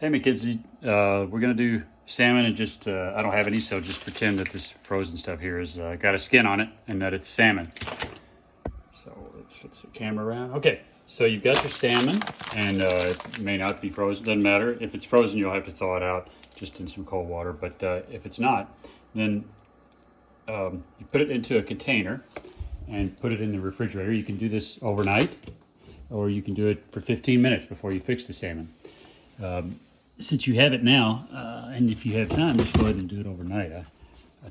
Hey McKinsey, we're gonna do salmon and just, I don't have any, so just pretend that this frozen stuff here is got a skin on it and that it's salmon. So let's switch the camera around. Okay, so you've got your salmon and it may not be frozen, doesn't matter. If it's frozen, you'll have to thaw it out just in some cold water, but if it's not, then you put it into a container and put it in the refrigerator. You can do this overnight, or you can do it for 15 minutes before you fix the salmon. Since you have it now, and if you have time, just go ahead and do it overnight. I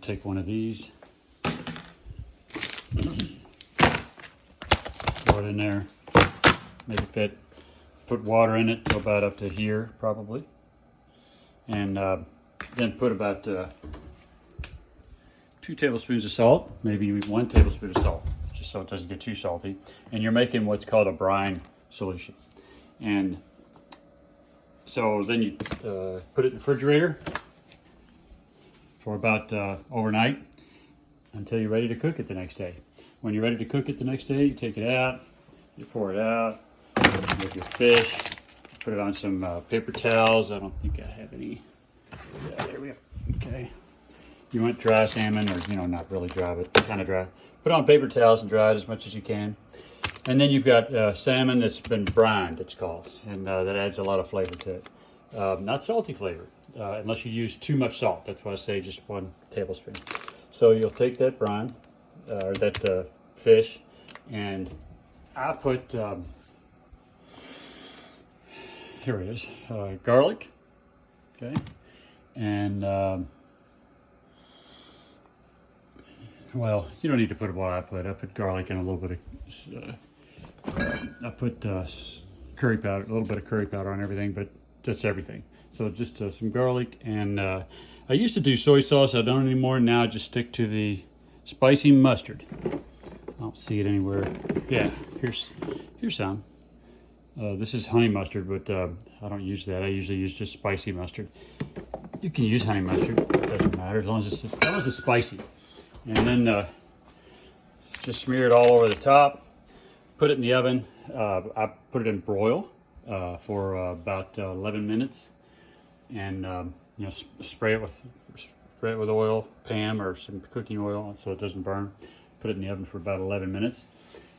take one of these, throw it in there, make it fit, put water in it to about up to here probably, and then put about 2 tablespoons of salt, maybe 1 tablespoon of salt, just so it doesn't get too salty. And you're making what's called a brine solution. And so then you put it in the refrigerator for about overnight until you're ready to cook it the next day. When you're ready to cook it the next day, you take it out, you pour it out, with your fish, put it on some paper towels. I don't think I have any. Yeah, there we go. Okay. You want dry salmon, or not really dry, but kind of dry. Put it on paper towels and dry it as much as you can. And then you've got salmon that's been brined, it's called, and that adds a lot of flavor to it. Not salty flavor, unless you use too much salt. That's why I say just 1 tablespoon. So you'll take that brine, or that fish, and I put, here it is, garlic, okay, and well, you don't need to put what I put. I put garlic and a little bit of, I put curry powder, a little bit of curry powder on everything, but that's everything. So just some garlic, and I used to do soy sauce. I don't anymore. Now I just stick to the spicy mustard. I don't see it anywhere. Yeah, here's some. This is honey mustard, but I don't use that. I usually use just spicy mustard. You can use honey mustard. It doesn't matter as long as it's spicy. And then just smear it all over the top. Put it in the oven. I put it in broil for about 11 minutes, and spray it with oil, Pam, or some cooking oil so it doesn't burn. Put it in the oven for about 11 minutes.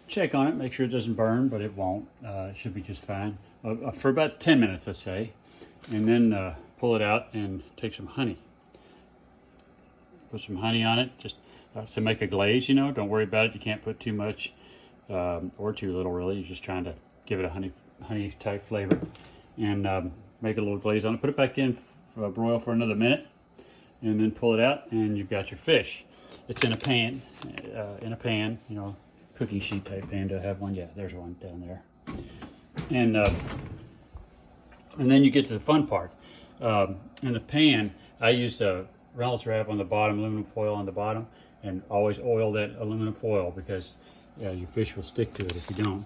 Check on it, make sure it doesn't burn, but it won't. It should be just fine. For about 10 minutes, let's say, and then pull it out and take some honey. Put some honey on it, just to make a glaze. Don't worry about it. You can't put too much or too little, really. You're just trying to give it a honey type flavor, and make a little glaze on it. Put it back in, broil for another minute, and then pull it out, and you've got your fish. It's in a pan, cooking sheet type pan. Do I have one? Yeah, there's one down there. And then you get to the fun part. In the pan, I used a Reynolds wrap on the bottom, aluminum foil on the bottom, and always oil that aluminum foil, because your fish will stick to it if you don't.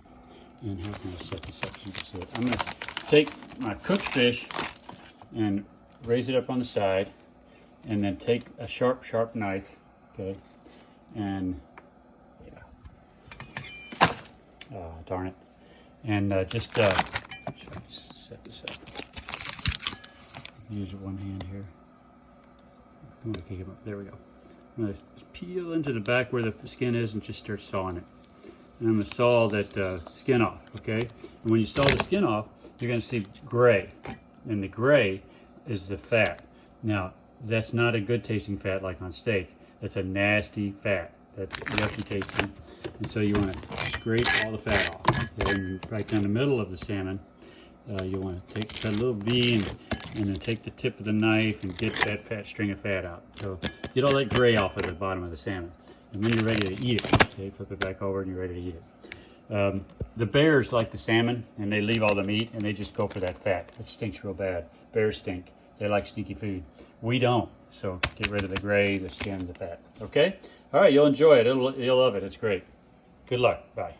And how can I set this up so you can see it? I'm going to take my cooked fish and raise it up on the side, and then take a sharp knife, okay, and darn it, and just set this up. Use one hand here. I'm going to kick him up. There we go. I'm going to peel into the back where the skin is and just start sawing it. And I'm going to saw that skin off, okay? And when you saw the skin off, you're going to see gray. And the gray is the fat. Now, that's not a good tasting fat like on steak. That's a nasty fat. That's yucky tasting. And so you want to scrape all the fat off. Okay? And right down the middle of the salmon, you want to take that little V and then take the tip of the knife and get that string of fat out. So get all that gray off of the bottom of the salmon. And then you're ready to eat it. Okay, flip it back over and you're ready to eat it. The bears like the salmon, and they leave all the meat and they just go for that fat. It stinks real bad. Bears stink. They like stinky food. We don't. So get rid of the gray, the skin, the fat. Okay? All right, you'll enjoy it. You'll love it. It's great. Good luck. Bye.